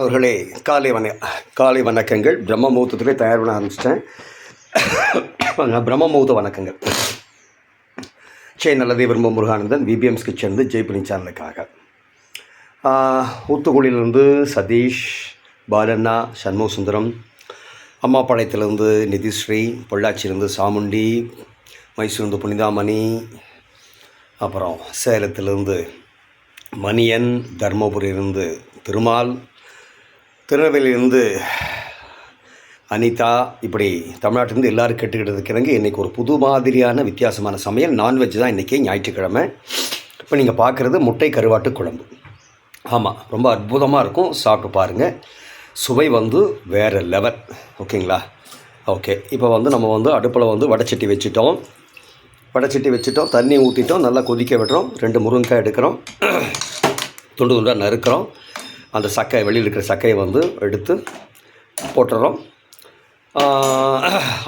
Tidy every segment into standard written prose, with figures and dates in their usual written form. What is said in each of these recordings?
அவர்களே காலை வணக்கங்கள். பிரம்ம முகூர்த்தத்திலே தயார் பண்ண ஆரம்பிச்சிட்டேன். பிரம்ம முகூர்த்த வணக்கங்கள். நல்லதே விரும்ப முருகானந்தன், விபிஎம்ஸ் கிச்சன் ஜெய்பனி சேனலுக்காக. ஊத்துக்குழியிலேருந்து சதீஷ், பாலண்ணா, சண்முக சுந்தரம், அம்மாபாளையத்திலேருந்து நிதிஸ்ரீ, பொள்ளாச்சியிலேருந்து சாமுண்டி, மைசூர்லேருந்து புனிதாமணி, அப்புறம் சேலத்திலேருந்து மணியன், தர்மபுரியிலிருந்து திருமால், திருநெல்வேலியிலிருந்து அனிதா, இப்படி தமிழ்நாட்டிலேருந்து எல்லோரும் கேட்டுக்கிட்டு இருக்கிறாங்க. இன்றைக்கி ஒரு புது மாதிரியான வித்தியாசமான சமையல், நான்வெஜ் தான் இன்றைக்கி ஞாயிற்றுக்கிழமை. இப்போ நீங்கள் பார்க்குறது முட்டை கருவாட்டு குழம்பு. ஆமாம், ரொம்ப அற்புதமாக இருக்கும். சாப்பிட்டு பாருங்கள். சுவை வேறு லெவல். ஓகேங்களா? ஓகே, இப்போ நம்ம அடுப்பில் வடைச்சட்டி வச்சுட்டோம். தண்ணி ஊற்றிட்டோம், நல்லா கொதிக்க விடுறோம். 2 முருங்கைக்காய் எடுக்கிறோம், துண்டு துண்டாக நறுக்கிறோம். அந்த சக்கையை, வெளியில் இருக்கிற சக்கையை எடுத்து போட்டுறோம்.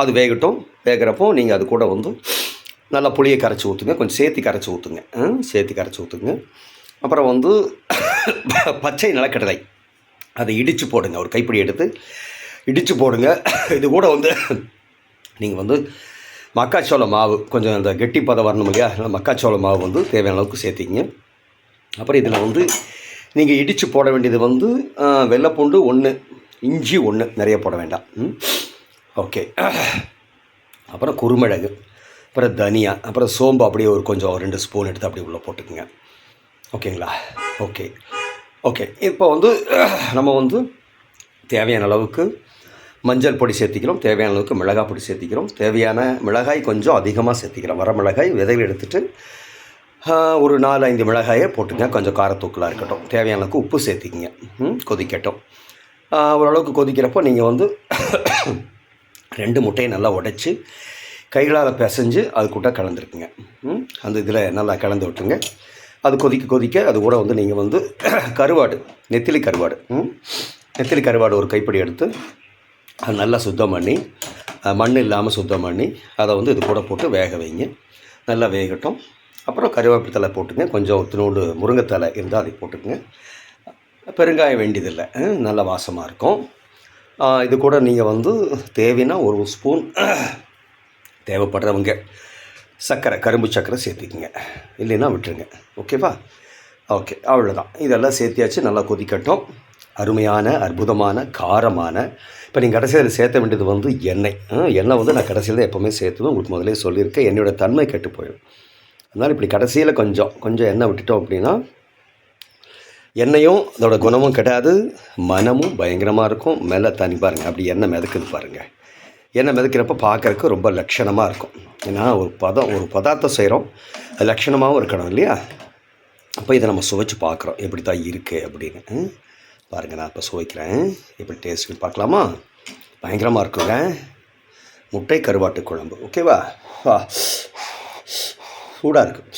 அது வேகட்டும். வேகிறப்போ நீங்கள் அது கூட நல்லா புளியை கரைச்சி ஊற்றுங்க. கொஞ்சம் சேர்த்து கரைச்சி ஊற்றுங்க. அப்புறம் பச்சை நிலக்கடலை அதை இடித்து போடுங்க. ஒரு கைப்பிடி எடுத்து இடித்து போடுங்க. இது கூட நீங்கள் மக்காச்சோள மாவு, கொஞ்சம் அந்த கெட்டி பதம் வரணும் இல்லையா, மக்காச்சோள மாவு தேவையான அளவுக்கு சேர்த்திங்க. அப்புறம் இதில் நீங்கள் இடித்து போட வேண்டியது வெள்ளைப்பூண்டு 1, இஞ்சி 1, நிறைய போட வேண்டாம். ஓகே. அப்புறம் குருமிளகு, அப்புறம் தனியா, அப்புறம் சோம்பு அப்படியே கொஞ்சம் 2 ஸ்பூன் எடுத்து அப்படியே உள்ளே போட்டுக்குங்க. ஓகேங்களா? ஓகே. இப்போ நம்ம தேவையான அளவுக்கு மஞ்சள் பொடி சேர்த்திக்கிறோம், தேவையான அளவுக்கு மிளகாய் பொடி சேர்த்திக்கிறோம். தேவையான மிளகாய் கொஞ்சம் அதிகமாக சேர்த்திக்கிறோம். வர மிளகாய் விதைகள் எடுத்துகிட்டு ஒரு 4-5 மிளகாயை போட்டுங்க. கொஞ்சம் காரத்தூக்கலாக இருக்கட்டும். தேவையான அளவுக்கு உப்பு சேர்த்திக்கிங்க. கொதிக்கட்டும். ஓரளவுக்கு கொதிக்கிறப்போ நீங்கள் 2 முட்டையை நல்லா உடைச்சி கைகளால் பிசைஞ்சு அது கூட கலந்துருக்குங்க. அந்த இதில் நல்லா கலந்து விட்டுருங்க. அது கொதிக்க அது கூட நீங்கள் கருவாடு, நெத்திலி கருவாடு ஒரு கைப்பிடி எடுத்து அது நல்லா சுத்தம் பண்ணி, மண் இல்லாமல் சுத்தம் பண்ணி அதை இது கூட போட்டு வேக வைங்க. நல்லா வேகட்டும். அப்புறம் கருவேப்பிலை தலை போட்டுங்க. கொஞ்சம் இத்தினோண்டு முருங்கைத்தலை இருந்தால் அதை போட்டுக்குங்க. பெருங்காயம் வேண்டியதில்லை, நல்ல வாசமாக இருக்கும். இது கூட நீங்கள் தேவைன்னா 1 ஸ்பூன், தேவைப்படுறவங்க சர்க்கரை, கரும்பு சர்க்கரை சேர்த்துக்குங்க. இல்லைன்னா விட்டுருங்க. ஓகேவா? ஓகே, அவ்வளோதான். இதெல்லாம் சேர்த்தியாச்சு. நல்லா கொதிக்கட்டும். அருமையான, அற்புதமான, காரமான, இப்போ நீங்கள் கடைசியில் சேர்த்த வேண்டியது எண்ணெய். எண்ணெய் நான் கடைசியில் தான் எப்போவுமே சேர்த்துவேன். உங்களுக்கு முதலே சொல்லியிருக்கேன், என்னோடய தன்மை கெட்டு போயிடும். அதனால் இப்படி கடைசியில் கொஞ்சம் எண்ணெய் விட்டுட்டோம் அப்படின்னா எண்ணெயும் அதோட குணமும் கிடையாது, மனமும் பயங்கரமாக இருக்கும். மேலே தண்ணி பாருங்கள், அப்படி எண்ணெய் மிதக்குது பாருங்கள். எண்ணெய் மிதக்கிறப்ப பார்க்குறக்கு ரொம்ப லட்சணமாக இருக்கும். ஏன்னா ஒரு பதார்த்தம் செய்கிறோம், அது லட்சணமாகவும் இருக்கணும் இல்லையா? அப்போ இதை நம்ம சுவைச்சு பார்க்குறோம் எப்படி தான் இருக்குது அப்படின்னு. பாருங்கள், நான் இப்போ சுவைக்கிறேன். எப்படி டேஸ்ட்டுன்னு பார்க்கலாமா? பயங்கரமாக இருக்குங்க. முட்டை கருவாட்டு குழம்பு. ஓகேவா? சூடாக இருக்குது.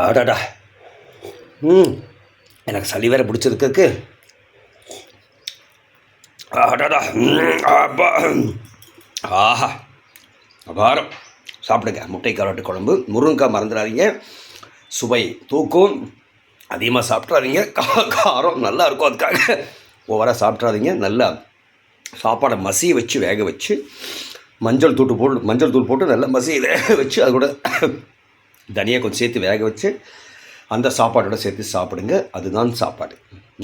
அடாடா. எனக்கு சளி வேறு பிடிச்சிருக்கு. அடாடா. ஆஹா, அபாரம். சாப்பிடுங்க. முட்டை கருவாட்டு குழம்பு. முருங்கைக்காய் மறந்துடாதீங்க, சுவை தூக்கும். அதிகமாக சாப்பிட்றாதீங்க, காரம் நல்லா இருக்கும். அதுக்காக ஓவராக சாப்பிட்றாதீங்க. நல்லா சாப்பாடை மசிய வச்சு வேக வச்சு மஞ்சள் தூள் போட்டு நல்லா மசிய வேக வச்சு அது கூட தனியாக கொஞ்சம் சேர்த்து வேக வச்சு அந்த சாப்பாடோட சேர்த்து சாப்பிடுங்க. அதுதான் சாப்பாடு.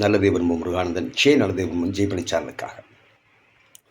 நல்லதே விரும்பும் முருகானந்தன், நல்லதே விரும்பும் ஜெய்பனி சேனலுக்காக.